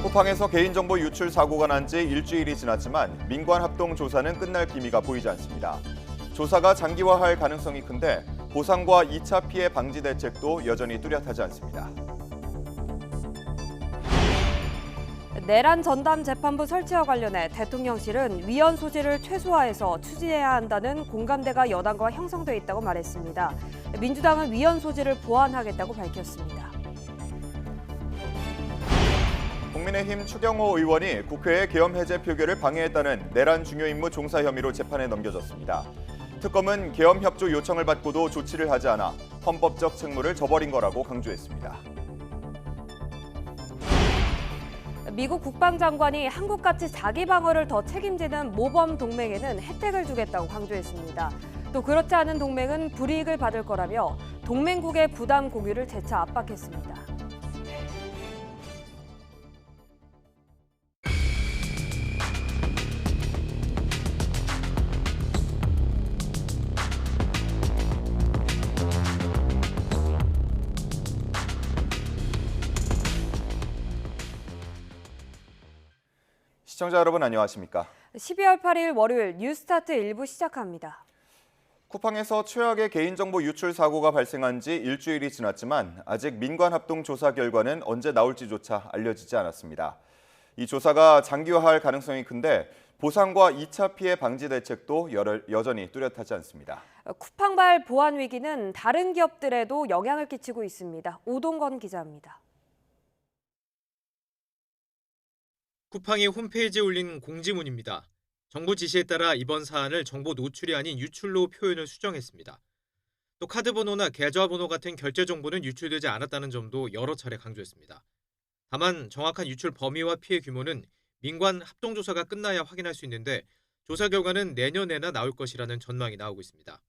쿠팡에서 개인정보 유출 사고가 난 지 일주일이 지났지만 민관 합동 조사는 끝날 기미가 보이지 않습니다. 조사가 장기화할 가능성이 큰데 보상과 2차 피해 방지 대책도 여전히 뚜렷하지 않습니다. 내란 전담 재판부 설치와 관련해 대통령실은 위헌 소지를 최소화해서 추진해야 한다는 공감대가 여당과 형성돼 있다고 말했습니다. 민주당은 위헌 소지를 보완하겠다고 밝혔습니다. 국민의힘 추경호 의원이 국회의 계엄 해제 표결을 방해했다는 내란 중요 임무 종사 혐의로 재판에 넘겨졌습니다. 특검은 계엄 협조 요청을 받고도 조치를 하지 않아 헌법적 책무를 저버린 거라고 강조했습니다. 미국 국방장관이 한국같이 자기 방어를 더 책임지는 모범 동맹에는 혜택을 주겠다고 강조했습니다. 또 그렇지 않은 동맹은 불이익을 받을 거라며 동맹국의 부담 공유를 재차 압박했습니다. 시청자 여러분 안녕하십니까? 12월 8일 월요일 뉴스타트 1부 시작합니다. 쿠팡에서 최악의 개인정보 유출 사고가 발생한 지 일주일이 지났지만 아직 민관 합동 조사 결과는 언제 나올지조차 알려지지 않았습니다. 이 조사가 장기화할 가능성이 큰데 보상과 2차 피해 방지 대책도 여전히 뚜렷하지 않습니다. 쿠팡발 보안 위기는 다른 기업들에도 영향을 끼치고 있습니다. 오동건 기자입니다. 쿠팡이 홈페이지에 올린 공지문입니다. 정부 지시에 따라 이번 사안을 정보 노출이 아닌 유출로 표현을 수정했습니다. 또 카드번호나 계좌번호 같은 결제 정보는 유출되지 않았다는 점도 여러 차례 강조했습니다. 다만 정확한 유출 범위와 피해 규모는 민관 합동조사가 끝나야 확인할 수 있는데 조사 결과는 내년에나 나올 것이라는 전망이 나오고 있습니다.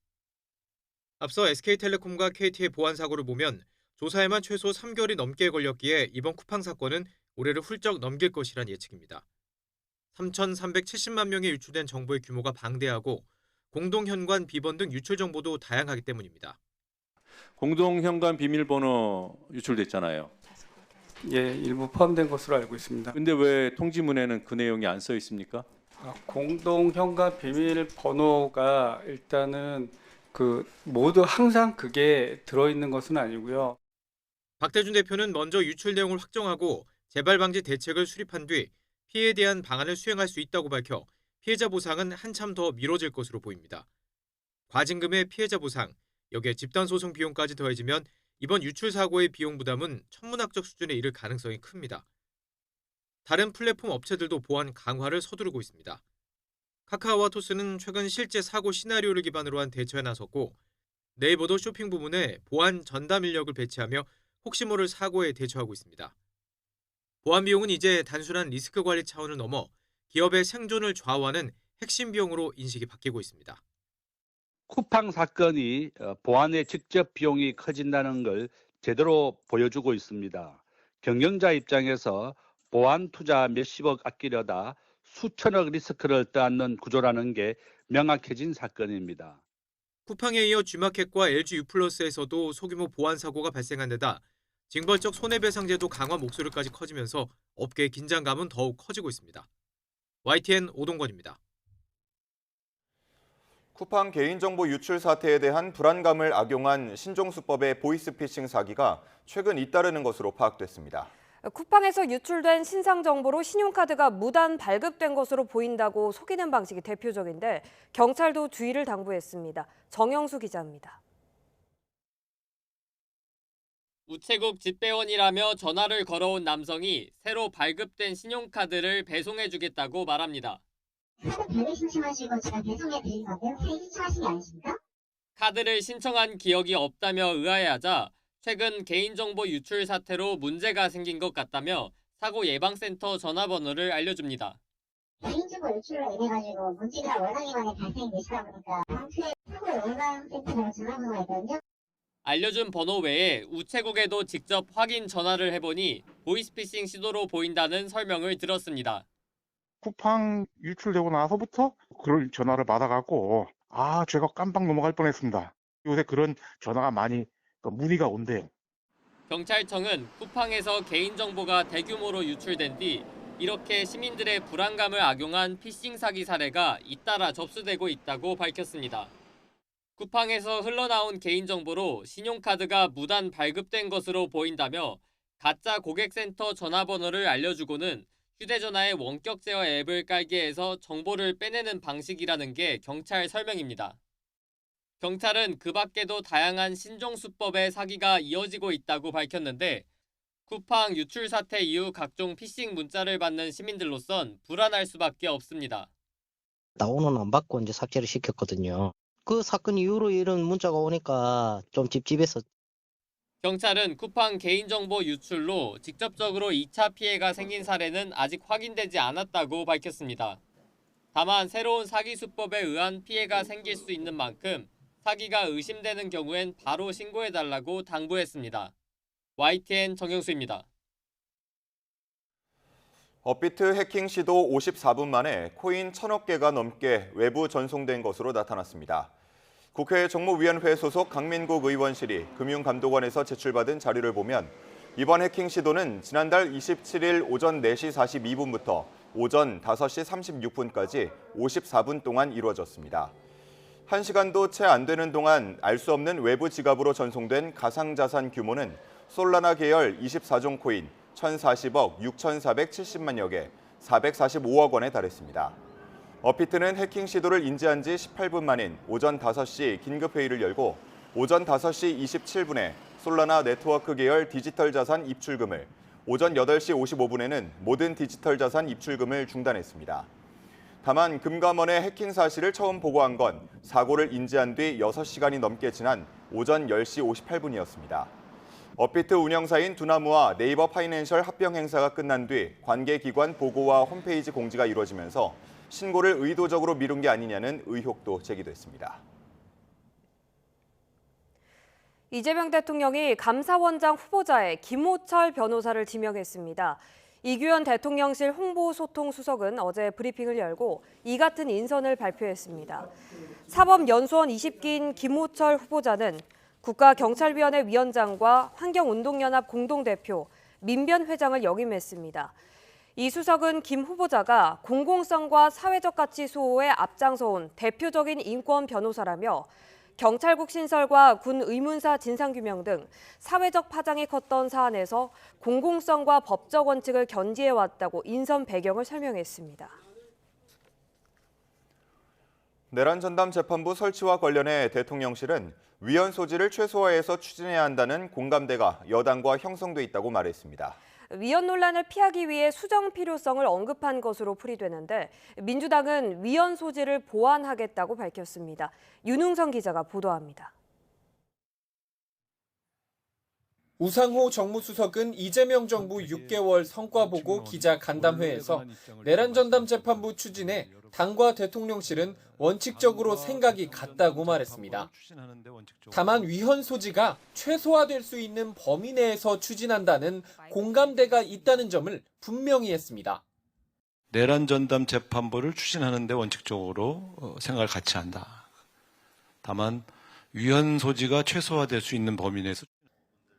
앞서 SK텔레콤과 KT의 보안 사고를 보면 조사에만 최소 3개월이 넘게 걸렸기에 이번 쿠팡 사건은 올해를 훌쩍 넘길 것이란 예측입니다. 3,370만 명의 유출된 정보의 규모가 방대하고 공동현관 비번 등 유출 정보도 다양하기 때문입니다. 공동현관 비밀번호 유출됐잖아요. 예, 일부 포함된 것으로 알고 있습니다. 근데 왜 통지문에는 그 내용이 안 써 있습니까? 공동현관 비밀번호가 일단은 모두 항상 그게 들어있는 것은 아니고요. 박대준 대표는 먼저 유출 내용을 확정하고 재발 방지 대책을 수립한 뒤 피해에 대한 방안을 수행할 수 있다고 밝혀 피해자 보상은 한참 더 미뤄질 것으로 보입니다. 과징금의 피해자 보상, 여기에 집단소송 비용까지 더해지면 이번 유출 사고의 비용 부담은 천문학적 수준에 이를 가능성이 큽니다. 다른 플랫폼 업체들도 보안 강화를 서두르고 있습니다. 카카오와 토스는 최근 실제 사고 시나리오를 기반으로 한 대처에 나섰고 네이버도 쇼핑 부문에 보안 전담 인력을 배치하며 혹시 모를 사고에 대처하고 있습니다. 보안 비용은 이제 단순한 리스크 관리 차원을 넘어 기업의 생존을 좌우하는 핵심 비용으로 인식이 바뀌고 있습니다. 쿠팡 사건이 보안의 직접 비용이 커진다는 걸 제대로 보여주고 있습니다. 경영자 입장에서 보안 투자 몇십억 아끼려다 수천억 리스크를 떠안는 구조라는 게 명확해진 사건입니다. 쿠팡에 이어 G마켓과 LG U+에서도 소규모 보안 사고가 발생한 데다 징벌적 손해배상제도 강화 목소리까지 커지면서 업계의 긴장감은 더욱 커지고 있습니다. YTN 오동건입니다. 쿠팡 개인정보 유출 사태에 대한 불안감을 악용한 신종수법의 보이스피싱 사기가 최근 잇따르는 것으로 파악됐습니다. 쿠팡에서 유출된 신상 정보로 신용카드가 무단 발급된 것으로 보인다고 속이는 방식이 대표적인데 경찰도 주의를 당부했습니다. 정영수 기자입니다. 우체국 집배원이라며 전화를 걸어온 남성이 새로 발급된 신용카드를 배송해주겠다고 말합니다. 카드 배를 신청하시고 제가 배송해드린 건데요. 회 신청하신 게 아니십니까? 카드를 신청한 기억이 없다며 의아해하자 최근 개인정보 유출 사태로 문제가 생긴 것 같다며 사고 예방센터 전화번호를 알려줍니다. 개인정보 유출로 인해가지고 문제가 워낙에 많이 발생되시다 보니까 방크에 사고 예방센터라고 전화번호가 있거든요. 알려준 번호 외에 우체국에도 직접 확인 전화를 해보니 보이스피싱 시도로 보인다는 설명을 들었습니다. 쿠팡 유출되고 나서부터 그런 전화를 받아갖고 제가 깜빡 넘어갈 뻔했습니다. 요새 그런 전화가 많이 문의가 온대요. 경찰청은 쿠팡에서 개인정보가 대규모로 유출된 뒤 이렇게 시민들의 불안감을 악용한 피싱 사기 사례가 잇따라 접수되고 있다고 밝혔습니다. 쿠팡에서 흘러나온 개인정보로 신용카드가 무단 발급된 것으로 보인다며 가짜 고객센터 전화번호를 알려주고는 휴대전화에 원격 제어 앱을 깔게 해서 정보를 빼내는 방식이라는 게 경찰 설명입니다. 경찰은 그 밖에도 다양한 신종수법의 사기가 이어지고 있다고 밝혔는데 쿠팡 유출 사태 이후 각종 피싱 문자를 받는 시민들로선 불안할 수밖에 없습니다. 다운은 안 받고 이제 삭제를 시켰거든요. 그 사건 이후로 이런 문자가 오니까 좀 찝찝해서. 경찰은 쿠팡 개인정보 유출로 직접적으로 2차 피해가 생긴 사례는 아직 확인되지 않았다고 밝혔습니다. 다만 새로운 사기 수법에 의한 피해가 생길 수 있는 만큼 사기가 의심되는 경우엔 바로 신고해달라고 당부했습니다. YTN 정영수입니다. 업비트 해킹 시도 54분 만에 코인 1,000억 개가 넘게 외부 전송된 것으로 나타났습니다. 국회 정무위원회 소속 강민국 의원실이 금융감독원에서 제출받은 자료를 보면 이번 해킹 시도는 지난달 27일 오전 4시 42분부터 오전 5시 36분까지 54분 동안 이루어졌습니다. 1시간도 채 안 되는 동안 알 수 없는 외부 지갑으로 전송된 가상자산 규모는 솔라나 계열 24종 코인 1,040억 6,470만여 개, 445억 원에 달했습니다. 업비트는 해킹 시도를 인지한 지 18분 만인 오전 5시 긴급회의를 열고 오전 5시 27분에 솔라나 네트워크 계열 디지털 자산 입출금을, 오전 8시 55분에는 모든 디지털 자산 입출금을 중단했습니다. 다만 금감원에 해킹 사실을 처음 보고한 건 사고를 인지한 뒤 6시간이 넘게 지난 오전 10시 58분이었습니다. 업비트 운영사인 두나무와 네이버 파이낸셜 합병 행사가 끝난 뒤 관계기관 보고와 홈페이지 공지가 이루어지면서 신고를 의도적으로 미룬 게 아니냐는 의혹도 제기됐습니다. 이재명 대통령이 감사원장 후보자에 김호철 변호사를 지명했습니다. 이규현 대통령실 홍보소통수석은 어제 브리핑을 열고 이 같은 인선을 발표했습니다. 사법연수원 20기인 김호철 후보자는 국가경찰위원회 위원장과 환경운동연합 공동대표, 민변회장을 역임했습니다. 이 수석은 김 후보자가 공공성과 사회적 가치 수호에 앞장서온 대표적인 인권 변호사라며 경찰국 신설과 군 의문사 진상규명 등 사회적 파장이 컸던 사안에서 공공성과 법적 원칙을 견지해왔다고 인선 배경을 설명했습니다. 내란 전담 재판부 설치와 관련해 대통령실은 위헌 소지를 최소화해서 추진해야 한다는 공감대가 여당과 형성돼 있다고 말했습니다. 위헌 논란을 피하기 위해 수정 필요성을 언급한 것으로 풀이되는데 민주당은 위헌 소지를 보완하겠다고 밝혔습니다. 윤웅선 기자가 보도합니다. 우상호 정무수석은 이재명 정부 6개월 성과 보고 기자 간담회에서 내란 전담 재판부 추진에 당과 대통령실은 원칙적으로 생각이 같다고 말했습니다. 다만 위헌 소지가 최소화될 수 있는 범위 내에서 추진한다는 공감대가 있다는 점을 분명히 했습니다. 내란 전담 재판부를 추진하는 데 원칙적으로 생각을 같이 한다. 다만 위헌 소지가 최소화될 수 있는 범위 내에서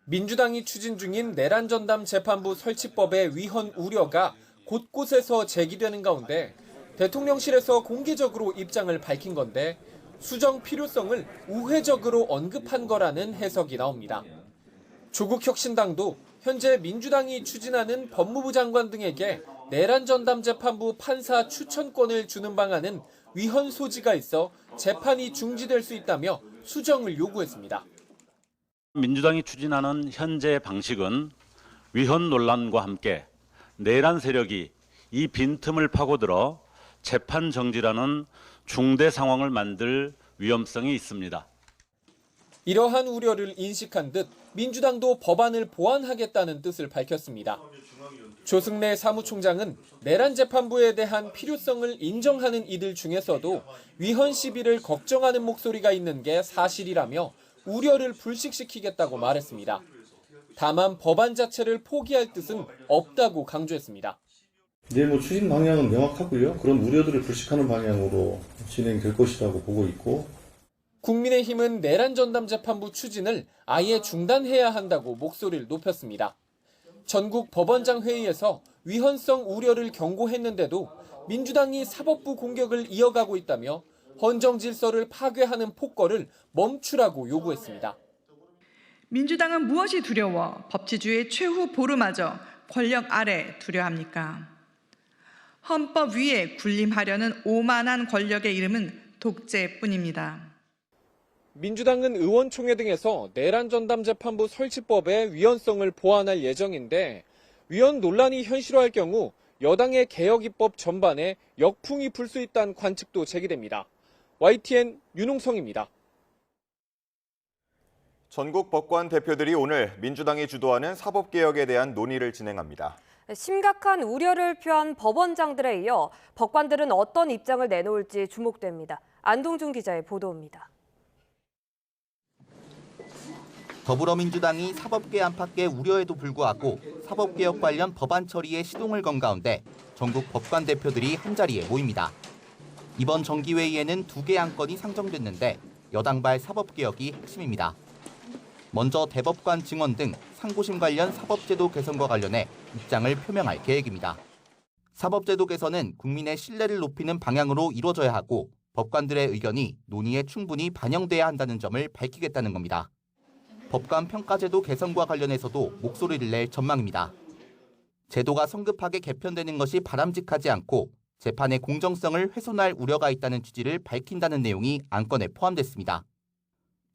민주당이 추진 중인 내란 전담 재판부 설치법의 위헌 우려가 곳곳에서 제기되는 가운데 대통령실에서 공개적으로 입장을 밝힌 건데 수정 필요성을 우회적으로 언급한 거라는 해석이 나옵니다. 조국혁신당도 현재 민주당이 추진하는 법무부 장관 등에게 내란 전담 재판부 판사 추천권을 주는 방안은 위헌 소지가 있어 재판이 중지될 수 있다며 수정을 요구했습니다. 민주당이 추진하는 현재 방식은 위헌 논란과 함께 내란 세력이 이 빈틈을 파고들어 재판 정지라는 중대 상황을 만들 위험성이 있습니다. 이러한 우려를 인식한 듯 민주당도 법안을 보완하겠다는 뜻을 밝혔습니다. 조승래 사무총장은 내란 재판부에 대한 필요성을 인정하는 이들 중에서도 위헌 시비를 걱정하는 목소리가 있는 게 사실이라며 우려를 불식시키겠다고 말했습니다. 다만 법안 자체를 포기할 뜻은 없다고 강조했습니다. 이제 추진 방향은 명확하고요. 그런 우려들을 불식하는 방향으로 진행될 것이라고 보고 있고. 국민의힘은 내란 전담 재판부 추진을 아예 중단해야 한다고 목소리를 높였습니다. 전국 법원장 회의에서 위헌성 우려를 경고했는데도 민주당이 사법부 공격을 이어가고 있다며 헌정 질서를 파괴하는 폭거를 멈추라고 요구했습니다. 민주당은 무엇이 두려워 법치주의의 최후 보루마저 권력 아래 두려 합니까? 헌법 위에 군림하려는 오만한 권력의 이름은 독재뿐입니다. 민주당은 의원총회 등에서 내란 전담 재판부 설치법의 위헌성을 보완할 예정인데 위헌 논란이 현실화할 경우 여당의 개혁 입법 전반에 역풍이 불 수 있다는 관측도 제기됩니다. YTN 윤홍성입니다. 전국 법관 대표들이 오늘 민주당이 주도하는 사법개혁에 대한 논의를 진행합니다. 심각한 우려를 표한 법원장들에 이어 법관들은 어떤 입장을 내놓을지 주목됩니다. 안동준 기자의 보도입니다. 더불어민주당이 사법개 안팎의 우려에도 불구하고 사법개혁 관련 법안 처리에 시동을 건 가운데 전국 법관 대표들이 한자리에 모입니다. 이번 정기회의에는 2개 안건이 상정됐는데 여당발 사법개혁이 핵심입니다. 먼저 대법관 증언 등 상고심 관련 사법제도 개선과 관련해 입장을 표명할 계획입니다. 사법제도 개선은 국민의 신뢰를 높이는 방향으로 이루어져야 하고 법관들의 의견이 논의에 충분히 반영돼야 한다는 점을 밝히겠다는 겁니다. 법관 평가제도 개선과 관련해서도 목소리를 낼 전망입니다. 제도가 성급하게 개편되는 것이 바람직하지 않고 재판의 공정성을 훼손할 우려가 있다는 취지를 밝힌다는 내용이 안건에 포함됐습니다.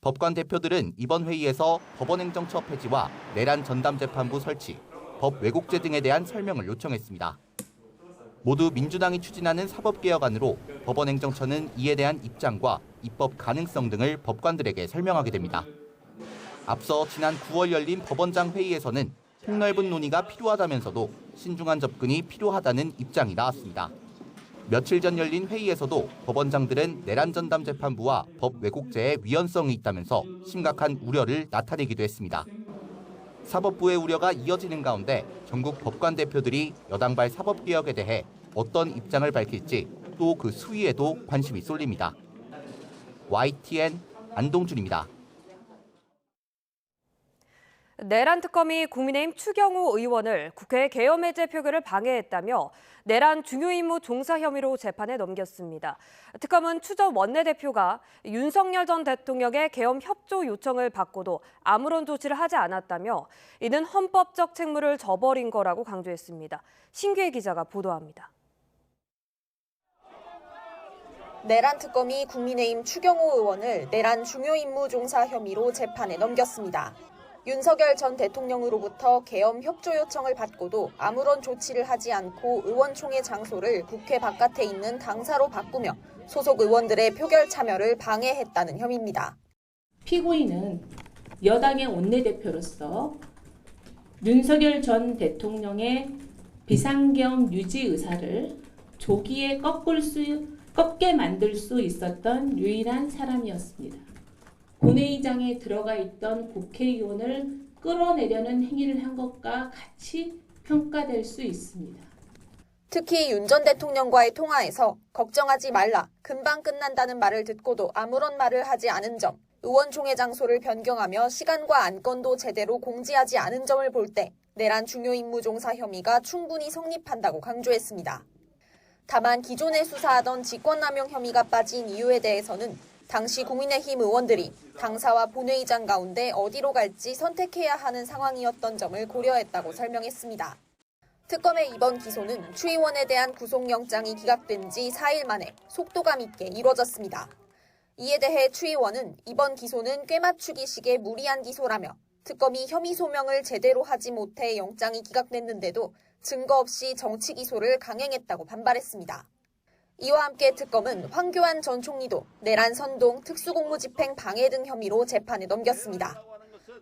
법관 대표들은 이번 회의에서 법원행정처 폐지와 내란 전담재판부 설치, 법 왜곡죄 등에 대한 설명을 요청했습니다. 모두 민주당이 추진하는 사법개혁안으로 법원행정처는 이에 대한 입장과 입법 가능성 등을 법관들에게 설명하게 됩니다. 앞서 지난 9월 열린 법원장 회의에서는 폭넓은 논의가 필요하다면서도 신중한 접근이 필요하다는 입장이 나왔습니다. 며칠 전 열린 회의에서도 법원장들은 내란 전담 재판부와 법 왜곡죄의 위헌성이 있다면서 심각한 우려를 나타내기도 했습니다. 사법부의 우려가 이어지는 가운데 전국 법관 대표들이 여당발 사법개혁에 대해 어떤 입장을 밝힐지 또 그 수위에도 관심이 쏠립니다. YTN 안동준입니다. 내란 특검이 국민의힘 추경호 의원을 국회 계엄 해제 표결을 방해했다며 내란 중요 임무 종사 혐의로 재판에 넘겼습니다. 특검은 추 전 원내대표가 윤석열 전 대통령의 계엄 협조 요청을 받고도 아무런 조치를 하지 않았다며 이는 헌법적 책무를 저버린 거라고 강조했습니다. 신규혜 기자가 보도합니다. 내란 특검이 국민의힘 추경호 의원을 내란 중요 임무 종사 혐의로 재판에 넘겼습니다. 윤석열 전 대통령으로부터 계엄 협조 요청을 받고도 아무런 조치를 하지 않고 의원총회 장소를 국회 바깥에 있는 당사로 바꾸며 소속 의원들의 표결 참여를 방해했다는 혐의입니다. 피고인은 여당의 원내대표로서 윤석열 전 대통령의 비상계엄 유지 의사를 조기에 꺾게 만들 수 있었던 유일한 사람이었습니다. 본회의장에 들어가 있던 국회의원을 끌어내려는 행위를 한 것과 같이 평가될 수 있습니다. 특히 윤 전 대통령과의 통화에서 걱정하지 말라, 금방 끝난다는 말을 듣고도 아무런 말을 하지 않은 점, 의원총회 장소를 변경하며 시간과 안건도 제대로 공지하지 않은 점을 볼 때 내란 중요 임무 종사 혐의가 충분히 성립한다고 강조했습니다. 다만 기존에 수사하던 직권남용 혐의가 빠진 이유에 대해서는 당시 국민의힘 의원들이 당사와 본회의장 가운데 어디로 갈지 선택해야 하는 상황이었던 점을 고려했다고 설명했습니다. 특검의 이번 기소는 추 의원에 대한 구속영장이 기각된 지 4일 만에 속도감 있게 이뤄졌습니다. 이에 대해 추 의원은 이번 기소는 꿰맞추기식의 무리한 기소라며 특검이 혐의 소명을 제대로 하지 못해 영장이 기각됐는데도 증거 없이 정치 기소를 강행했다고 반발했습니다. 이와 함께 특검은 황교안 전 총리도 내란 선동, 특수공무집행 방해 등 혐의로 재판에 넘겼습니다.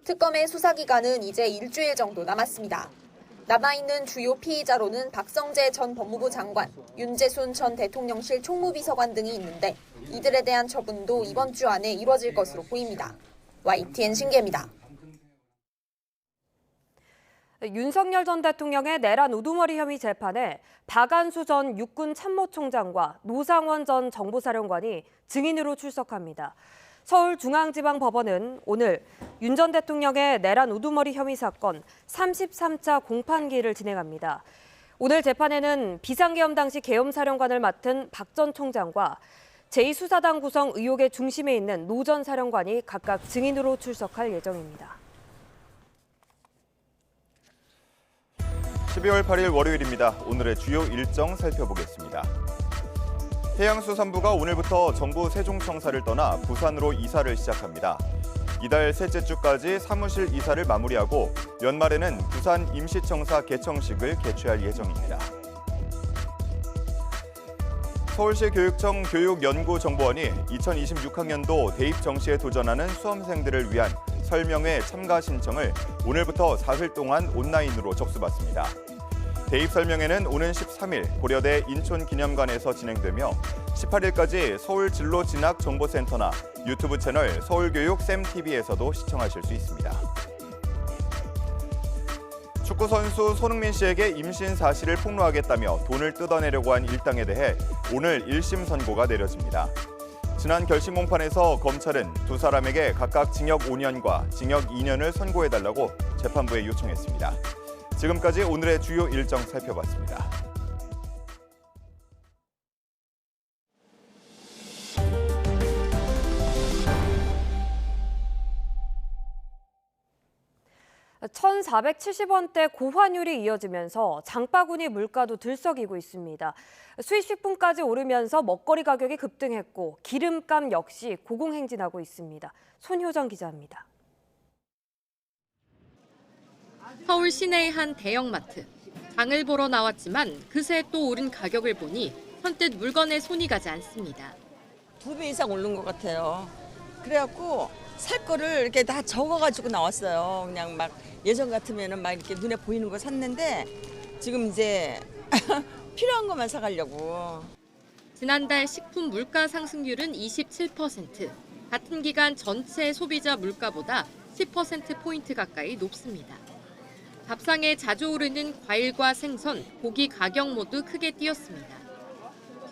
특검의 수사기간은 이제 일주일 정도 남았습니다. 남아있는 주요 피의자로는 박성재 전 법무부 장관, 윤재순 전 대통령실 총무비서관 등이 있는데 이들에 대한 처분도 이번 주 안에 이뤄질 것으로 보입니다. YTN 신기입니다. 윤석열 전 대통령의 내란 우두머리 혐의 재판에 박안수 전 육군 참모총장과 노상원 전 정보사령관이 증인으로 출석합니다. 서울중앙지방법원은 오늘 윤 전 대통령의 내란 우두머리 혐의 사건 33차 공판기일을 진행합니다. 오늘 재판에는 비상계엄 당시 계엄사령관을 맡은 박 전 총장과 제2수사당 구성 의혹의 중심에 있는 노 전 사령관이 각각 증인으로 출석할 예정입니다. 12월 8일 월요일입니다. 오늘의 주요 일정 살펴보겠습니다. 해양수산부가 오늘부터 정부 세종청사를 떠나 부산으로 이사를 시작합니다. 이달 셋째 주까지 사무실 이사를 마무리하고 연말에는 부산 임시청사 개청식을 개최할 예정입니다. 서울시 교육청 교육연구정보원이 2026학년도 대입 정시에 도전하는 수험생들을 위한 설명회 참가 신청을 오늘부터 사흘 동안 온라인으로 접수받습니다. 대입 설명회는 오는 13일 고려대 인촌기념관에서 진행되며 18일까지 서울진로진학정보센터나 유튜브 채널 서울교육쌤TV에서도 시청하실 수 있습니다. 축구선수 손흥민 씨에게 임신 사실을 폭로하겠다며 돈을 뜯어내려고 한 일당에 대해 오늘 1심 선고가 내려집니다. 지난 결심 공판에서 검찰은 두 사람에게 각각 징역 5년과 징역 2년을 선고해달라고 재판부에 요청했습니다. 지금까지 오늘의 주요 일정 살펴봤습니다. $1,470원대 고환율이 이어지면서 장바구니 물가도 들썩이고 있습니다. 수입식품까지 오르면서 먹거리 가격이 급등했고 기름값 역시 고공행진하고 있습니다. 손효정 기자입니다. 서울 시내의 한 대형마트. 장을 보러 나왔지만 그새 또 오른 가격을 보니 선뜻 물건에 손이 가지 않습니다. 2배 이상 오른 것 같아요. 그래갖고 살 거를 이렇게 다 적어가지고 나왔어요. 그냥 막 예전 같으면은 막 이렇게 눈에 보이는 거 샀는데 지금 이제 필요한 것만 사가려고. 지난달 식품 물가 상승률은 27%. 같은 기간 전체 소비자 물가보다 10%포인트 가까이 높습니다. 밥상에 자주 오르는 과일과 생선, 고기 가격 모두 크게 뛰었습니다.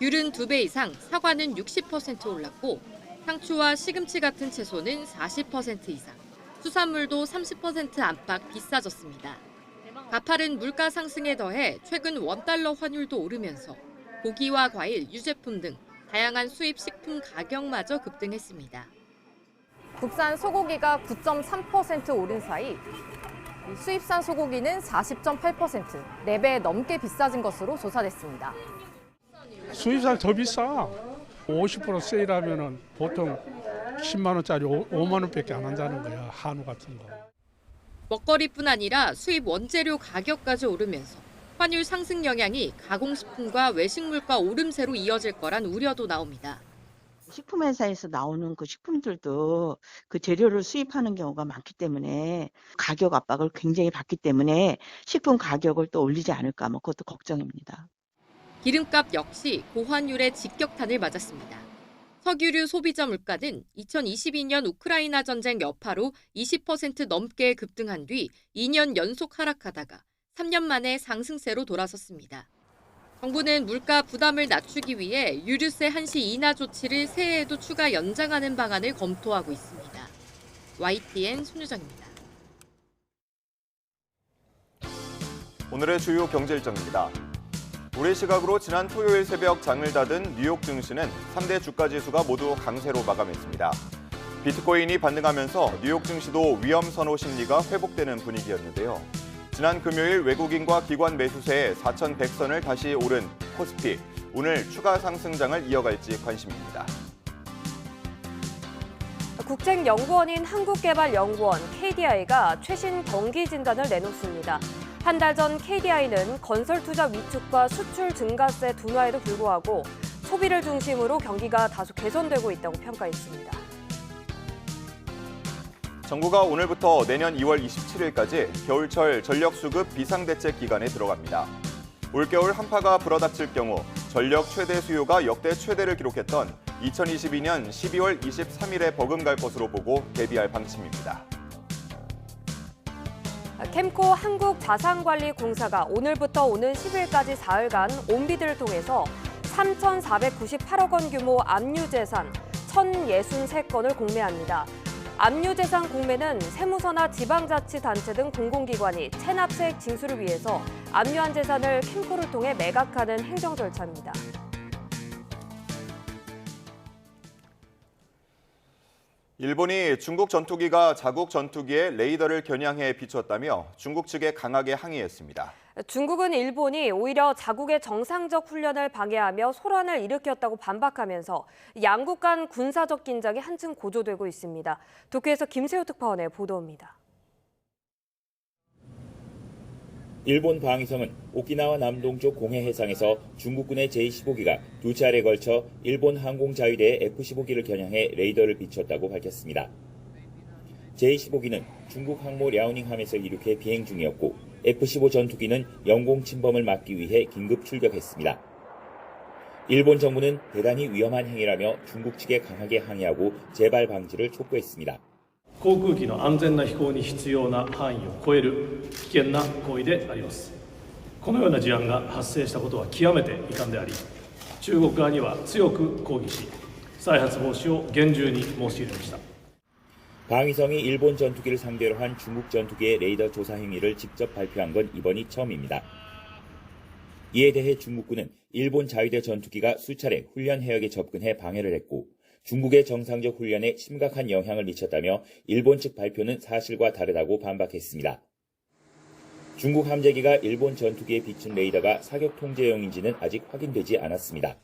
귤은 2배 이상, 사과는 60% 올랐고 상추와 시금치 같은 채소는 40% 이상, 수산물도 30% 안팎 비싸졌습니다. 가파른 물가 상승에 더해 최근 원달러 환율도 오르면서 고기와 과일, 유제품 등 다양한 수입 식품 가격마저 급등했습니다. 국산 소고기가 9.3% 오른 사이 수입산 소고기는 40.8%, 4배 넘게 비싸진 것으로 조사됐습니다. 수입산 더 비싸. 50% 세일하면은 보통 10만 원짜리 5만 원밖에 안 한다는 거야, 한우 같은 거. 먹거리뿐 아니라 수입 원재료 가격까지 오르면서 환율 상승 영향이 가공식품과 외식 물가 오름세로 이어질 거란 우려도 나옵니다. 식품회사에서 나오는 그 식품들도 그 재료를 수입하는 경우가 많기 때문에 가격 압박을 굉장히 받기 때문에 식품 가격을 또 올리지 않을까, 뭐 그것도 걱정입니다. 기름값 역시 고환율의 직격탄을 맞았습니다. 석유류 소비자 물가는 2022년 우크라이나 전쟁 여파로 20% 넘게 급등한 뒤 2년 연속 하락하다가 3년 만에 상승세로 돌아섰습니다. 정부는 물가 부담을 낮추기 위해 유류세 한시 인하 조치를 새해에도 추가 연장하는 방안을 검토하고 있습니다. YTN 손유정입니다. 오늘의 주요 경제 일정입니다. 우리 시각으로 지난 토요일 새벽 장을 닫은 뉴욕 증시는 3대 주가 지수가 모두 강세로 마감했습니다. 비트코인이 반등하면서 뉴욕 증시도 위험 선호 심리가 회복되는 분위기였는데요. 지난 금요일 외국인과 기관 매수세에 4,100선을 다시 오른 코스피, 오늘 추가 상승장을 이어갈지 관심입니다. 국책연구원인 한국개발연구원 KDI가 최신 경기 진단을 내놓습니다. 한 달 전 KDI는 건설 투자 위축과 수출 증가세 둔화에도 불구하고 소비를 중심으로 경기가 다소 개선되고 있다고 평가했습니다. 정부가 오늘부터 내년 2월 27일까지 겨울철 전력수급 비상대책 기간에 들어갑니다. 올겨울 한파가 불어닥칠 경우 전력 최대 수요가 역대 최대를 기록했던 2022년 12월 23일에 버금갈 것으로 보고 대비할 방침입니다. 캠코 한국자산관리공사가 오늘부터 오는 10일까지 사흘간 온비드를 통해서 3,498억 원 규모 압류재산 1,063건을 공매합니다. 압류재산 공매는 세무서나 지방자치단체 등 공공기관이 체납세액 징수를 위해서 압류한 재산을 캠코를 통해 매각하는 행정 절차입니다. 일본이 중국 전투기가 자국 전투기에 레이더를 겨냥해 비췄다며 중국 측에 강하게 항의했습니다. 중국은 일본이 오히려 자국의 정상적 훈련을 방해하며 소란을 일으켰다고 반박하면서 양국 간 군사적 긴장이 한층 고조되고 있습니다. 도쿄에서 김세호 특파원의 보도입니다. 일본 방위성은 오키나와 남동쪽 공해 해상에서 중국군의 제-15기가 두 차례에 걸쳐 일본 항공자위대의 F-15기를 겨냥해 레이더를 비췄다고 밝혔습니다. 제-15기는 중국 항모 랴오닝함에서 이륙해 비행 중이었고 F-15 전투기는 영공 침범을 막기 위해 긴급 출격했습니다. 일본 정부는 대단히 위험한 행위라며 중국 측에 강하게 항의하고 재발 방지를 촉구했습니다. 航空機の安全な飛行に必要な範囲を超える危険な行為であります。このような事案が発生したことは極めて遺憾であり、中国側には強く抗議し、再発防止を厳重に申し入れました。 방위성이 일본 전투기를 상대로 한 중국 전투기의 레이더 조사 행위를 직접 발표한 건 이번이 처음입니다. 이에 대해 중국군은 일본 자위대 전투기가 수차례 훈련 해역에 접근해 방해를 했고 중국의 정상적 훈련에 심각한 영향을 미쳤다며 일본 측 발표는 사실과 다르다고 반박했습니다. 중국 함재기가 일본 전투기에 비춘 레이더가 사격 통제용인지는 아직 확인되지 않았습니다.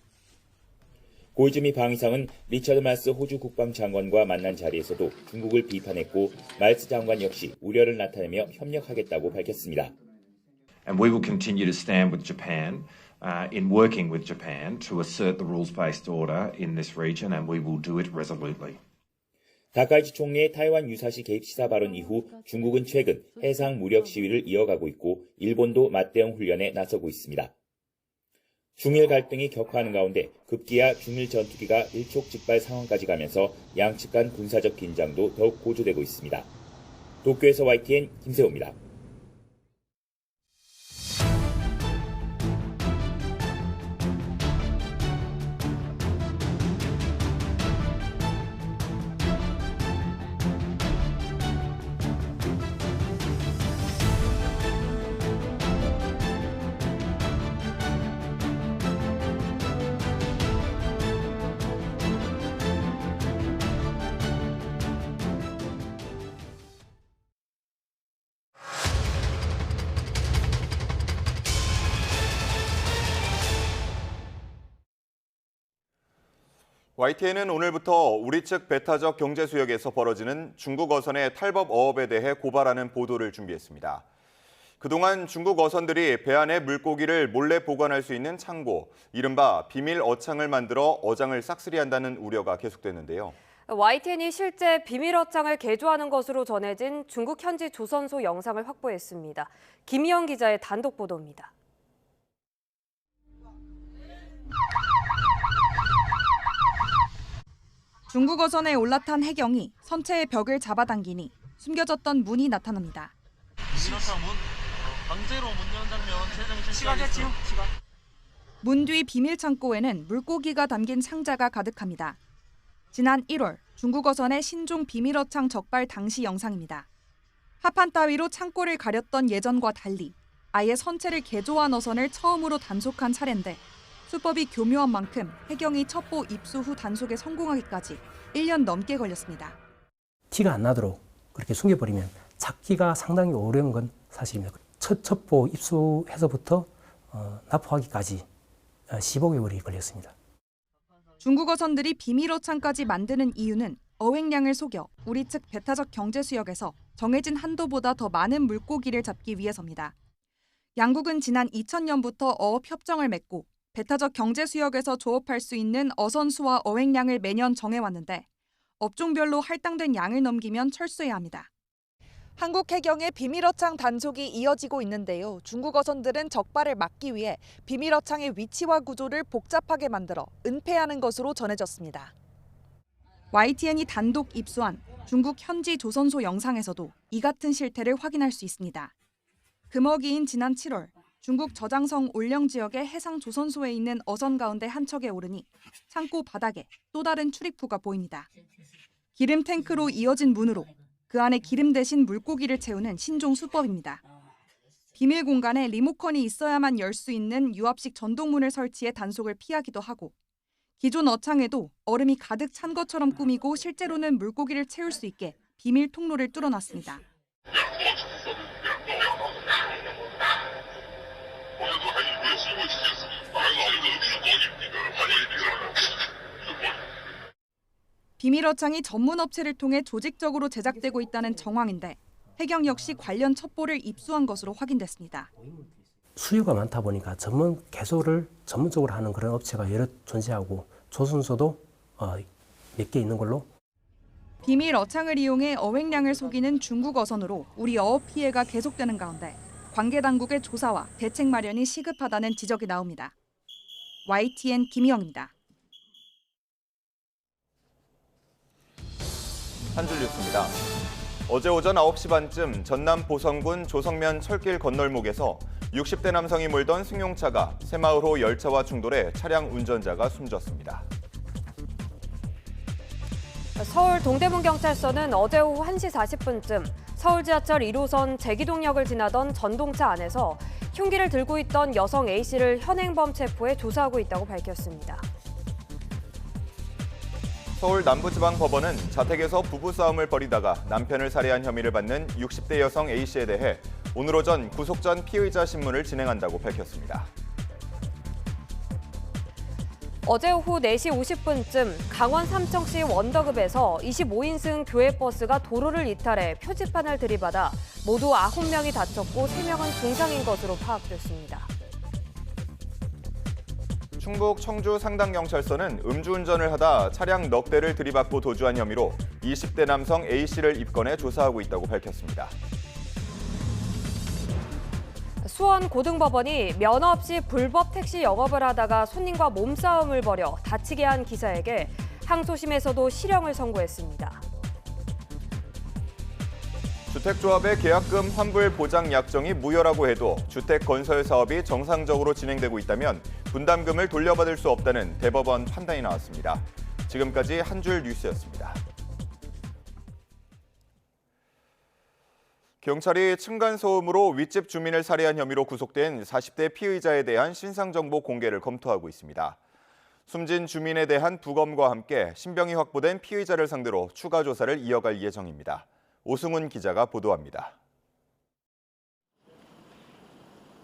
고이즈미 방위상은 리처드 말스 호주 국방장관과 만난 자리에서도 중국을 비판했고 말스 장관 역시 우려를 나타내며 협력하겠다고 밝혔습니다. And we will continue to stand with Japan in working with Japan to assert the rules-based order in this region, and we will do it resolutely. 다카이치 총리의 타이완 유사시 개입 시사 발언 이후 중국은 최근 해상 무력 시위를 이어가고 있고 일본도 맞대응 훈련에 나서고 있습니다. 중일 갈등이 격화하는 가운데 급기야 중일 전투기가 일촉즉발 상황까지 가면서 양측 간 군사적 긴장도 더욱 고조되고 있습니다. 도쿄에서 YTN 김세호입니다. YTN은 오늘부터 우리 측 배타적 경제 수역에서 벌어지는 중국 어선의 탈법 어업에 대해 고발하는 보도를 준비했습니다. 그동안 중국 어선들이 배 안에 물고기를 몰래 보관할 수 있는 창고, 이른바 비밀 어창을 만들어 어장을 싹쓸이한다는 우려가 계속됐는데요. YTN이 실제 비밀 어창을 개조하는 것으로 전해진 중국 현지 조선소 영상을 확보했습니다. 김희영 기자의 단독 보도입니다. 중국 어선에 올라탄 해경이 선체의 벽을 잡아당기니 숨겨졌던 문이 나타납니다. 강제로 문 여는 장면 시각했지요? 문 뒤 비밀 창고에는 물고기가 담긴 상자가 가득합니다. 지난 1월 중국 어선의 신종 비밀 어창 적발 당시 영상입니다. 합판 따위로 창고를 가렸던 예전과 달리 아예 선체를 개조한 어선을 처음으로 단속한 차례인데 수법이 교묘한 만큼 해경이 첩보 입수 후 단속에 성공하기까지 1년 넘게 걸렸습니다. 티가 안 나도록 그렇게 숨겨버리면 찾기가 상당히 어려운 건 사실입니다. 첫 첩보 입수해서부터 납포하기까지 15개월이 걸렸습니다. 중국 어선들이 비밀 어창까지 만드는 이유는 어획량을 속여 우리 측 배타적 경제 수역에서 정해진 한도보다 더 많은 물고기를 잡기 위해서입니다. 양국은 지난 2000년부터 어업 협정을 맺고 배타적 경제 수역에서 조업할 수 있는 어선 수와 어획량을 매년 정해왔는데 업종별로 할당된 양을 넘기면 철수해야 합니다. 한국 해경의 비밀 어창 단속이 이어지고 있는데요. 중국 어선들은 적발을 막기 위해 비밀 어창의 위치와 구조를 복잡하게 만들어 은폐하는 것으로 전해졌습니다. YTN이 단독 입수한 중국 현지 조선소 영상에서도 이 같은 실태를 확인할 수 있습니다. 금어기인 지난 7월 중국 저장성 올령 지역의 해상 조선소에 있는 어선 가운데 한 척에 오르니 창고 바닥에 또 다른 출입구가 보입니다. 기름 탱크로 이어진 문으로 그 안에 기름 대신 물고기를 채우는 신종 수법입니다. 비밀 공간에 리모컨이 있어야만 열 수 있는 유압식 전동문을 설치해 단속을 피하기도 하고 기존 어창에도 얼음이 가득 찬 것처럼 꾸미고 실제로는 물고기를 채울 수 있게 비밀 통로를 뚫어놨습니다. 비밀 어창이 전문 업체를 통해 조직적으로 제작되고 있다는 정황인데 해경 역시 관련 첩보를 입수한 것으로 확인됐습니다. 수요가 많다 보니까 전문 개소를 전문적으로 하는 그런 업체가 여러 존재하고 조선소도 몇 개 있는 걸로. 비밀 어창을 이용해 어획량을 속이는 중국 어선으로 우리 어업 피해가 계속되는 가운데 관계 당국의 조사와 대책 마련이 시급하다는 지적이 나옵니다. YTN 김희영입니다. 한 줄 뉴스입니다. 어제 오전 9시 반쯤 전남 보성군 조성면 철길 건널목에서 60대 남성이 몰던 승용차가 새마을호 열차와 충돌해 차량 운전자가 숨졌습니다. 서울 동대문경찰서는 어제 오후 1시 40분쯤 서울 지하철 1호선 제기동역을 지나던 전동차 안에서 흉기를 들고 있던 여성 A씨를 현행범 체포해 조사하고 있다고 밝혔습니다. 서울 남부지방법원은 자택에서 부부싸움을 벌이다가 남편을 살해한 혐의를 받는 60대 여성 A씨에 대해 오늘 오전 구속 전 피의자 신문을 진행한다고 밝혔습니다. 어제 오후 4시 50분쯤 강원 삼청시 원더급에서 25인승 교회버스가 도로를 이탈해 표지판을 들이받아 모두 9명이 다쳤고 3명은 중상인 것으로 파악됐습니다. 충북 청주 상당경찰서는 음주운전을 하다 차량 넉 대를 들이받고 도주한 혐의로 20대 남성 A씨를 입건해 조사하고 있다고 밝혔습니다. 수원고등법원이 면허 없이 불법 택시 영업을 하다가 손님과 몸싸움을 벌여 다치게 한 기사에게 항소심에서도 실형을 선고했습니다. 주택조합의 계약금 환불 보장 약정이 무효라고 해도 주택 건설 사업이 정상적으로 진행되고 있다면 분담금을 돌려받을 수 없다는 대법원 판단이 나왔습니다. 지금까지 한 줄 뉴스였습니다. 경찰이 층간소음으로 윗집 주민을 살해한 혐의로 구속된 40대 피의자에 대한 신상정보 공개를 검토하고 있습니다. 숨진 주민에 대한 부검과 함께 신병이 확보된 피의자를 상대로 추가 조사를 이어갈 예정입니다. 오승훈 기자가 보도합니다.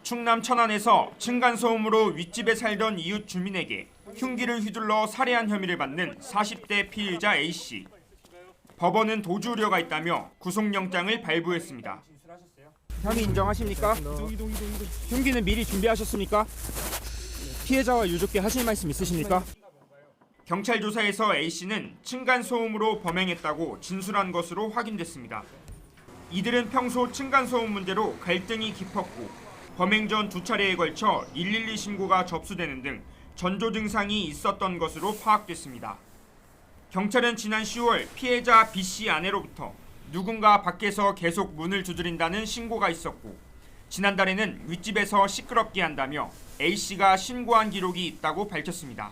충남 천안에서 층간소음으로 윗집에 살던 이웃 주민에게 흉기를 휘둘러 살해한 혐의를 받는 40대 피의자 A씨. 법원은 도주 우려가 있다며 구속영장을 발부했습니다. 혐의 인정하십니까? 흉기는 미리 준비하셨습니까? 피해자와 유족께 하실 말씀 있으십니까? 경찰 조사에서 A씨는 층간소음으로 범행했다고 진술한 것으로 확인됐습니다. 이들은 평소 층간소음 문제로 갈등이 깊었고 범행 전 2차례에 걸쳐 112 신고가 접수되는 등 전조 증상이 있었던 것으로 파악됐습니다. 경찰은 지난 10월 피해자 B씨 아내로부터 누군가 밖에서 계속 문을 두드린다는 신고가 있었고 지난달에는 윗집에서 시끄럽게 한다며 A씨가 신고한 기록이 있다고 밝혔습니다.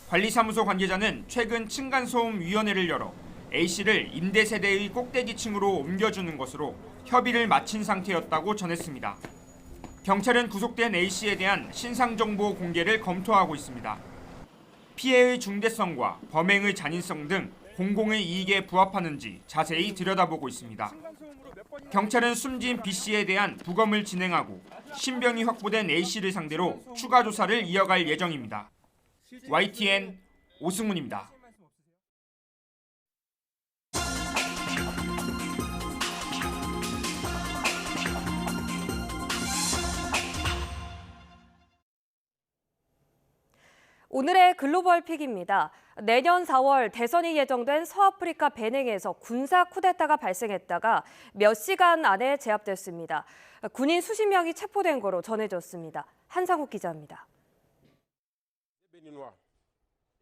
관리사무소 관계자는 최근 층간소음위원회를 열어 A씨를 임대세대의 꼭대기층으로 옮겨주는 것으로 협의를 마친 상태였다고 전했습니다. 경찰은 구속된 A씨에 대한 신상정보 공개를 검토하고 있습니다. 피해의 중대성과 범행의 잔인성 등 공공의 이익에 부합하는지 자세히 들여다보고 있습니다. 경찰은 숨진 B씨에 대한 부검을 진행하고 신병이 확보된 A씨를 상대로 추가 조사를 이어갈 예정입니다. YTN 오승훈입니다. 오늘의 글로벌 픽입니다. 내년 4월 대선이 예정된 서아프리카 베냉에서 군사 쿠데타가 발생했다가 몇 시간 안에 제압됐습니다. 군인 수십 명이 체포된 거로 전해졌습니다. 한상욱 기자입니다.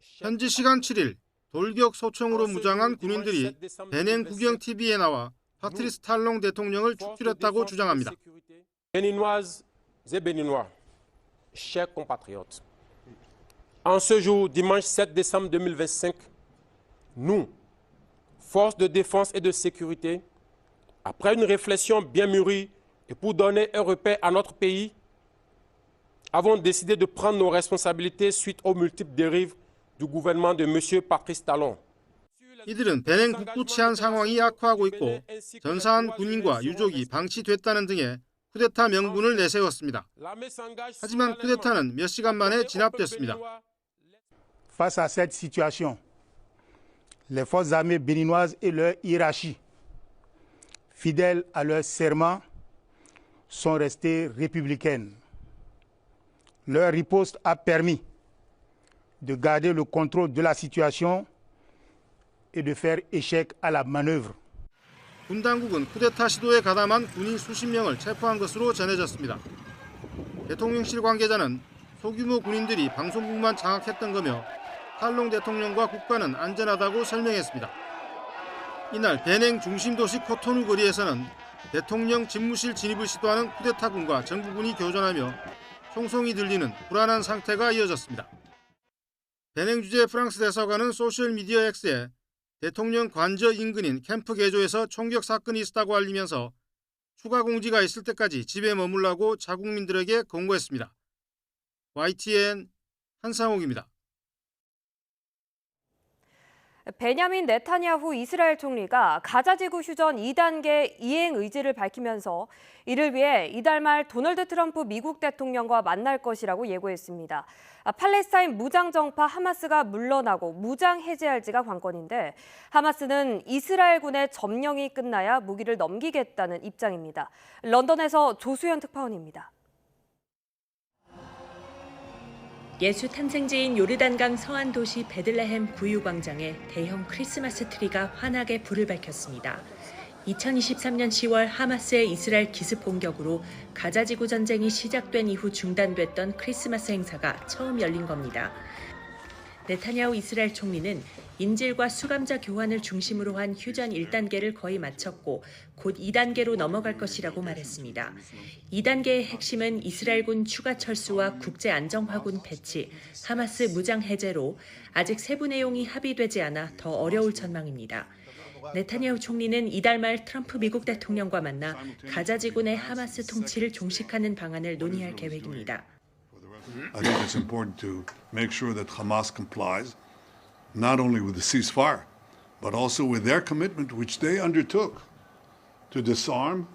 현지 시간 7일 돌격 소총으로 무장한 군인들이 베냉 국영 TV에 나와 파트리스 탈롱 대통령을 축출했다고 주장합니다. Benin was et Béninois, chers compatriotes, en ce jour, dimanche 7 décembre 2025, nous, forces de défense et de sécurité, après une réflexion bien mûrie et pour donner un repère à notre pays, avons décidé de prendre nos responsabilités suite aux multiples dérives du gouvernement de M. Patrice Talon. 이들은 배냉 북부 치안 상황이 악화하고 있고 전사한 군인과 유족이 방치됐다는 등의 쿠데타 명분을 내세웠습니다. 하지만 쿠데타는 몇 시간 만에 진압됐습니다. Face à cette situation, les forces armées béninoises et leur hiérarchie, fidèles à leur serment, sont restées républicaines. Leur riposte a permis de garder le contrôle de la situation et de faire échec à la manœuvre. 군 당국은 쿠데타 시도에 가담한 군인 수십 명을 체포한 것으로 전해졌습니다. 대통령실 관계자는 소규모 군인들이 방송국만 장악했던 거며 탈롱 대통령과 국가는 안전하다고 설명했습니다. 이날 베냉 중심 도시 코토누 거리에서는 대통령 집무실 진입을 시도하는 쿠데타군과 정부군이 교전하며 총성이 들리는 불안한 상태가 이어졌습니다. 베냉 주재 프랑스 대사관은 소셜미디어 X에 대통령 관저 인근인 캠프 개조에서 총격 사건이 있었다고 알리면서 추가 공지가 있을 때까지 집에 머물라고 자국민들에게 권고했습니다. YTN 한상옥입니다. 베냐민 네타냐후 이스라엘 총리가 가자지구 휴전 2단계 이행 의지를 밝히면서 이를 위해 이달 말 도널드 트럼프 미국 대통령과 만날 것이라고 예고했습니다. 팔레스타인 무장정파 하마스가 물러나고 무장 해제할지가 관건인데 하마스는 이스라엘군의 점령이 끝나야 무기를 넘기겠다는 입장입니다. 런던에서 조수현 특파원입니다. 예수 탄생지인 요르단강 서안 도시 베들레헴 구유광장에 대형 크리스마스 트리가 환하게 불을 밝혔습니다. 2023년 10월 하마스의 이스라엘 기습 공격으로 가자지구 전쟁이 시작된 이후 중단됐던 크리스마스 행사가 처음 열린 겁니다. 네타냐후 이스라엘 총리는 인질과 수감자 교환을 중심으로 한 휴전 1단계를 거의 마쳤고 곧 2단계로 넘어갈 것이라고 말했습니다. 2단계의 핵심은 이스라엘군 추가 철수와 국제안정화군 배치, 하마스 무장 해제로 아직 세부 내용이 합의되지 않아 더 어려울 전망입니다. 네타냐후 총리는 이달 말 트럼프 미국 대통령과 만나 가자지군의 하마스 통치를 종식하는 방안을 논의할 계획입니다. I think it's important to make sure that Hamas complies not only with the ceasefire, but also with their commitment which they undertook to disarm.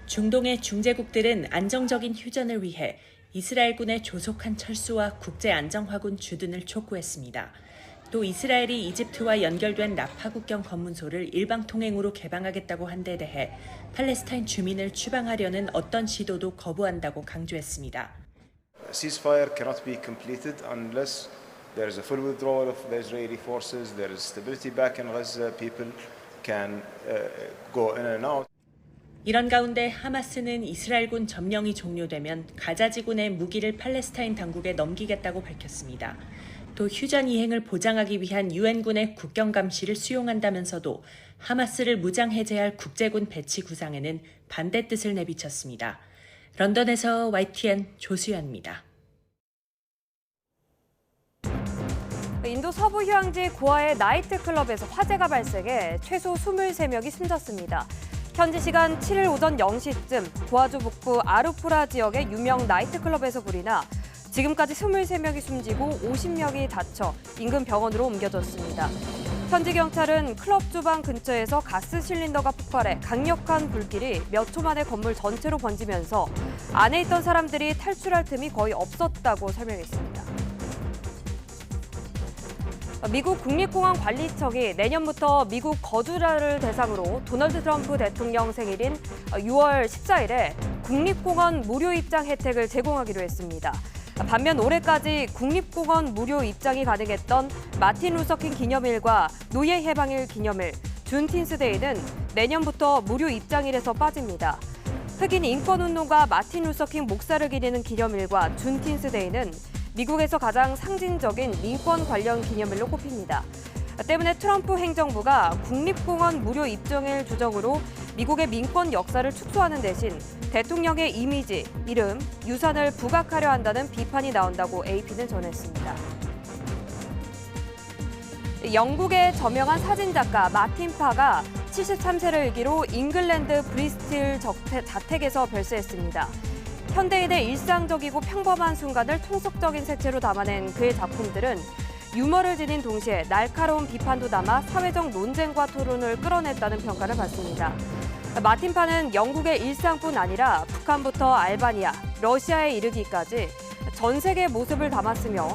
중동의 중재국들은 안정적인 휴전을 위해 이스라엘군의 조속한 철수와 국제안정화군 주둔을 촉구했습니다. 또 이스라엘이 이집트와 연결된 라파 국경 검문소를 일방 통행으로 개방하겠다고 한 데 대해 팔레스타인 주민을 추방하려는 어떤 시도도 거부한다고 강조했습니다. Ceasefire cannot be completed unless there is a full withdrawal of the Israeli forces, there is stability back in Gaza, people can go in and out. 이런 가운데 하마스는 이스라엘군 점령이 종료되면 가자지군의 무기를 팔레스타인 당국에 넘기겠다고 밝혔습니다. 또 휴전 이행을 보장하기 위한 유엔군의 국경 감시를 수용한다면서도 하마스를 무장 해제할 국제군 배치 구상에는 반대 뜻을 내비쳤습니다. 런던에서 YTN 조수연입니다. 인도 서부 휴양지 고아의 나이트클럽에서 화재가 발생해 최소 23명이 숨졌습니다. 현지 시간 7일 오전 0시쯤 고아주 북부 아루푸라 지역의 유명 나이트클럽에서 불이 나 지금까지 23명이 숨지고 50명이 다쳐 인근 병원으로 옮겨졌습니다. 현지 경찰은 클럽 주방 근처에서 가스 실린더가 폭발해 강력한 불길이 몇 초 만에 건물 전체로 번지면서 안에 있던 사람들이 탈출할 틈이 거의 없었다고 설명했습니다. 미국 국립공항관리청이 내년부터 미국 거주자를 대상으로 도널드 트럼프 대통령 생일인 6월 14일에 국립공원 무료 입장 혜택을 제공하기로 했습니다. 반면 올해까지 국립공원 무료 입장이 가능했던 마틴 루서킹 기념일과 노예 해방일 기념일, 준틴스데이는 내년부터 무료 입장일에서 빠집니다. 흑인 인권운동가 마틴 루서킹 목사를 기리는 기념일과 준틴스데이는 미국에서 가장 상징적인 민권 관련 기념일로 꼽힙니다. 때문에 트럼프 행정부가 국립공원 무료 입장일 주정으로 미국의 민권 역사를 축소하는 대신 대통령의 이미지, 이름, 유산을 부각하려 한다는 비판이 나온다고 AP는 전했습니다. 영국의 저명한 사진작가 마틴 파가 73세를 일기로 잉글랜드 브리스틸 자택에서 별세했습니다. 현대인의 일상적이고 평범한 순간을 통속적인 색채로 담아낸 그의 작품들은 유머를 지닌 동시에 날카로운 비판도 담아 사회적 논쟁과 토론을 끌어냈다는 평가를 받습니다. 마틴 파는 영국의 일상뿐 아니라 북한부터 알바니아, 러시아에 이르기까지 전 세계의 모습을 담았으며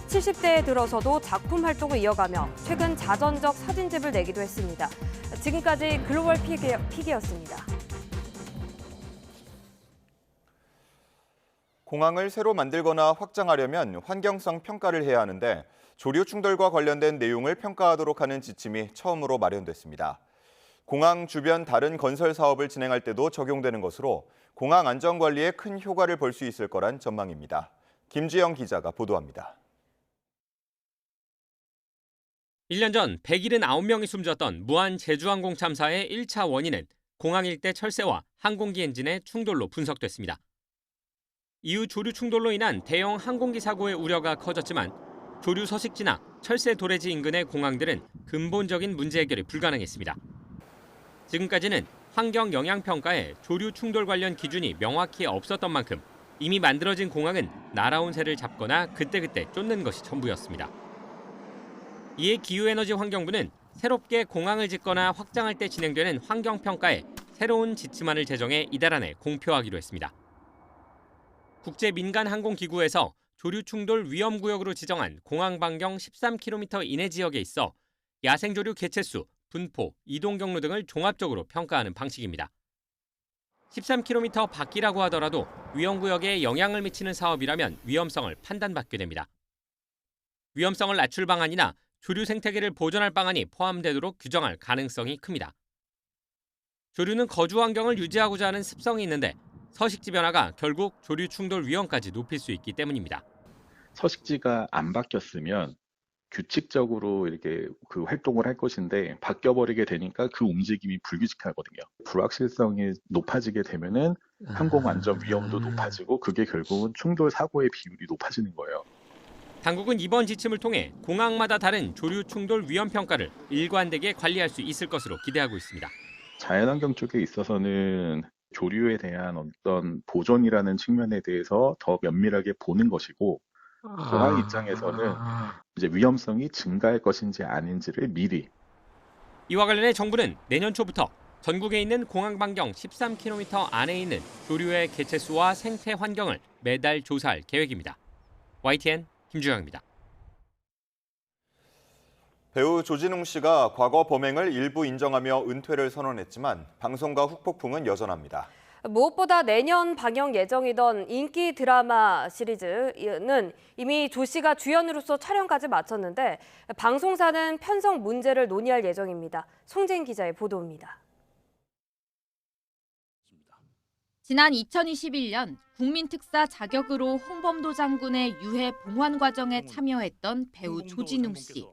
70대에 들어서도 작품 활동을 이어가며 최근 자전적 사진집을 내기도 했습니다. 지금까지 글로벌 픽이었습니다. 공항을 새로 만들거나 확장하려면 환경성 평가를 해야 하는데 조류 충돌과 관련된 내용을 평가하도록 하는 지침이 처음으로 마련됐습니다. 공항 주변 다른 건설 사업을 진행할 때도 적용되는 것으로 공항 안전 관리에 큰 효과를 볼 수 있을 거란 전망입니다. 김지영 기자가 보도합니다. 1년 전 179명이 숨졌던 무한 제주항공 참사의 1차 원인은 공항 일대 철새와 항공기 엔진의 충돌로 분석됐습니다. 이후 조류 충돌로 인한 대형 항공기 사고의 우려가 커졌지만 조류 서식지나 철새 도래지 인근의 공항들은 근본적인 문제 해결이 불가능했습니다. 지금까지는 환경 영향 평가에 조류 충돌 관련 기준이 명확히 없었던 만큼 이미 만들어진 공항은 날아온 새를 잡거나 그때그때 쫓는 것이 전부였습니다. 이에 기후에너지 환경부는 새롭게 공항을 짓거나 확장할 때 진행되는 환경평가에 새로운 지침안을 제정해 이달 안에 공표하기로 했습니다. 국제민간항공기구에서 조류 충돌 위험구역으로 지정한 공항 반경 13km 이내 지역에 있어 야생조류 개체수, 분포, 이동 경로 등을 종합적으로 평가하는 방식입니다. 13km 밖이라고 하더라도 위험구역에 영향을 미치는 사업이라면 위험성을 판단받게 됩니다. 위험성을 낮출 방안이나 조류 생태계를 보존할 방안이 포함되도록 규정할 가능성이 큽니다. 조류는 거주 환경을 유지하고자 하는 습성이 있는데 서식지 변화가 결국 조류 충돌 위험까지 높일 수 있기 때문입니다. 서식지가 안 바뀌었으면 규칙적으로 이렇게 그 활동을 할 것인데 바뀌어버리게 되니까 그 움직임이 불규칙하거든요. 불확실성이 높아지게 되면은 항공 안전 위험도 높아지고 그게 결국은 충돌 사고의 비율이 높아지는 거예요. 당국은 이번 지침을 통해 공항마다 다른 조류 충돌 위험 평가를 일관되게 관리할 수 있을 것으로 기대하고 있습니다. 자연환경 쪽에 있어서는 조류에 대한 어떤 보존이라는 측면에 대해서 더 면밀하게 보는 것이고 공항 입장에서는 이제 위험성이 증가할 것인지 아닌지를 미리. 이와 관련해 정부는 내년 초부터 전국에 있는 공항 반경 13km 안에 있는 조류의 개체수와 생태 환경을 매달 조사할 계획입니다. YTN 김주영입니다. 배우 조진웅 씨가 과거 범행을 일부 인정하며 은퇴를 선언했지만 방송가 후폭풍은 여전합니다. 무엇보다 내년 방영 예정이던 인기 드라마 시리즈는 이미 조 씨가 주연으로서 촬영까지 마쳤는데 방송사는 편성 문제를 논의할 예정입니다. 송재인 기자의 보도입니다. 지난 2021년 국민특사 자격으로 홍범도 장군의 유해 봉환 과정에 참여했던 배우 조진웅 씨.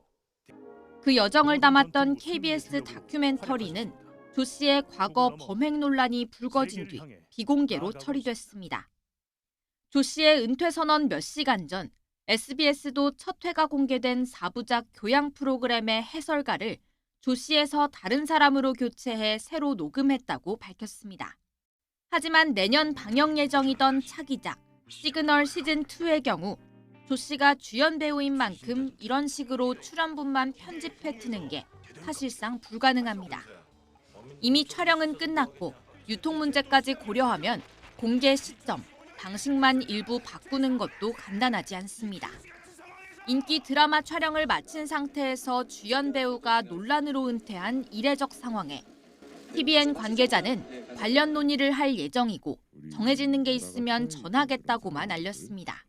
그 여정을 담았던 KBS 다큐멘터리는 조 씨의 과거 범행 논란이 불거진 뒤 비공개로 처리됐습니다. 조 씨의 은퇴 선언 몇 시간 전 SBS도 첫 회가 공개된 4부작 교양 프로그램의 해설가를 조 씨에서 다른 사람으로 교체해 새로 녹음했다고 밝혔습니다. 하지만 내년 방영 예정이던 차기작 시그널 시즌2의 경우 조 씨가 주연 배우인 만큼 이런 식으로 출연분만 편집해 트는 게 사실상 불가능합니다. 이미 촬영은 끝났고 유통 문제까지 고려하면 공개 시점, 방식만 일부 바꾸는 것도 간단하지 않습니다. 인기 드라마 촬영을 마친 상태에서 주연 배우가 논란으로 은퇴한 이례적 상황에 TVN 관계자는 관련 논의를 할 예정이고 정해지는 게 있으면 전하겠다고만 알렸습니다.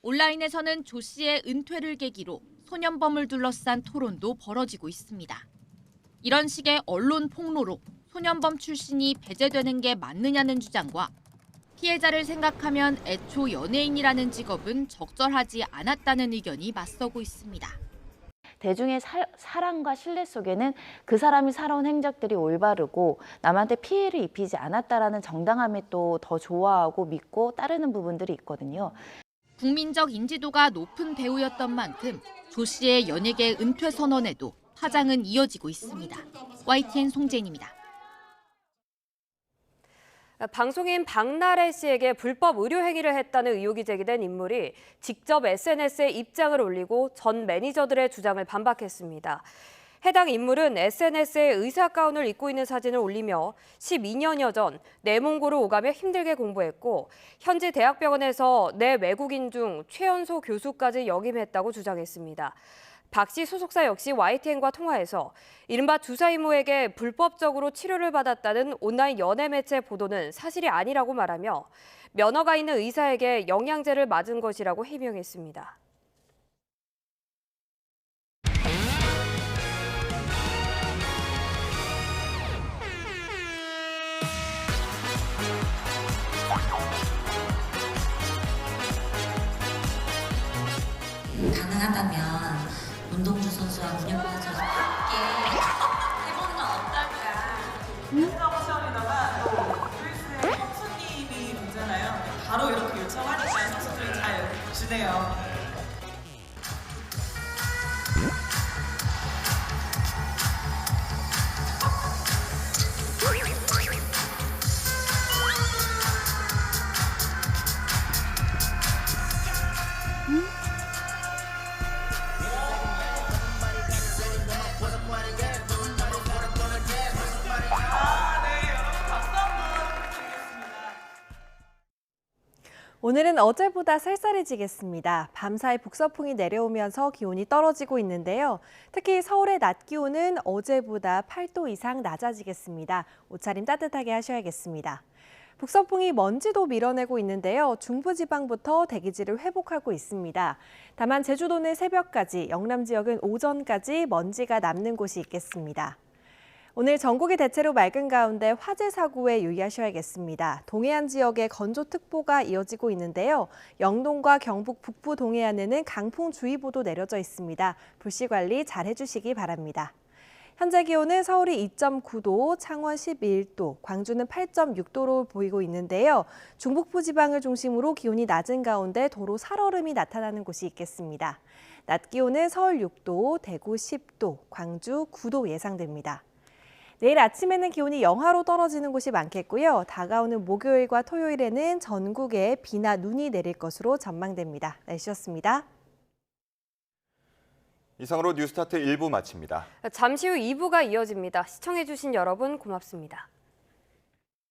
온라인에서는 조 씨의 은퇴를 계기로 소년범을 둘러싼 토론도 벌어지고 있습니다. 이런 식의 언론 폭로로 소년범 출신이 배제되는 게 맞느냐는 주장과 피해자를 생각하면 애초 연예인이라는 직업은 적절하지 않았다는 의견이 맞서고 있습니다. 대중의 사랑과 신뢰 속에는 그 사람이 살아온 행적들이 올바르고 남한테 피해를 입히지 않았다라는 정당함에 또 더 좋아하고 믿고 따르는 부분들이 있거든요. 국민적 인지도가 높은 배우였던 만큼 조 씨의 연예계 은퇴 선언에도 파장은 이어지고 있습니다. YTN 송재인입니다. 방송인 박나래 씨에게 불법 의료 행위를 했다는 의혹이 제기된 인물이 직접 SNS에 입장을 올리고 전 매니저들의 주장을 반박했습니다. 해당 인물은 SNS에 의사 가운을 입고 있는 사진을 올리며 12년여 전 내몽고를 오가며 힘들게 공부했고 현지 대학병원에서 내 외국인 중 최연소 교수까지 역임했다고 주장했습니다. 박 씨 소속사 역시 YTN과 통화해서 이른바 주사 이모에게 불법적으로 치료를 받았다는 온라인 연예 매체 보도는 사실이 아니라고 말하며 면허가 있는 의사에게 영양제를 맞은 것이라고 해명했습니다. 가능하다면 운동주 선수와 문혁빈 선수 함께 해보는 건 어떨까? 운동하고 시험에다가 루이스의 선수님이 있잖아요. 바로 이렇게 요청하니까 선수들이 잘 주네요. 오늘은 어제보다 쌀쌀해지겠습니다. 밤사이 북서풍이 내려오면서 기온이 떨어지고 있는데요. 특히 서울의 낮 기온은 어제보다 8도 이상 낮아지겠습니다. 옷차림 따뜻하게 하셔야겠습니다. 북서풍이 먼지도 밀어내고 있는데요. 중부지방부터 대기질을 회복하고 있습니다. 다만 제주도는 새벽까지, 영남 지역은 오전까지 먼지가 남는 곳이 있겠습니다. 오늘 전국이 대체로 맑은 가운데 화재 사고에 유의하셔야겠습니다. 동해안 지역에 건조특보가 이어지고 있는데요. 영동과 경북 북부 동해안에는 강풍주의보도 내려져 있습니다. 불씨 관리 잘 해주시기 바랍니다. 현재 기온은 서울이 2.9도, 창원 11도, 광주는 8.6도로 보이고 있는데요. 중북부 지방을 중심으로 기온이 낮은 가운데 도로 살얼음이 나타나는 곳이 있겠습니다. 낮 기온은 서울 6도, 대구 10도, 광주 9도 예상됩니다. 내일 아침에는 기온이 영하로 떨어지는 곳이 많겠고요. 다가오는 목요일과 토요일에는 전국에 비나 눈이 내릴 것으로 전망됩니다. 날씨였습니다. 이상으로 뉴스타트 1부 마칩니다. 잠시 후 2부가 이어집니다. 시청해주신 여러분 고맙습니다.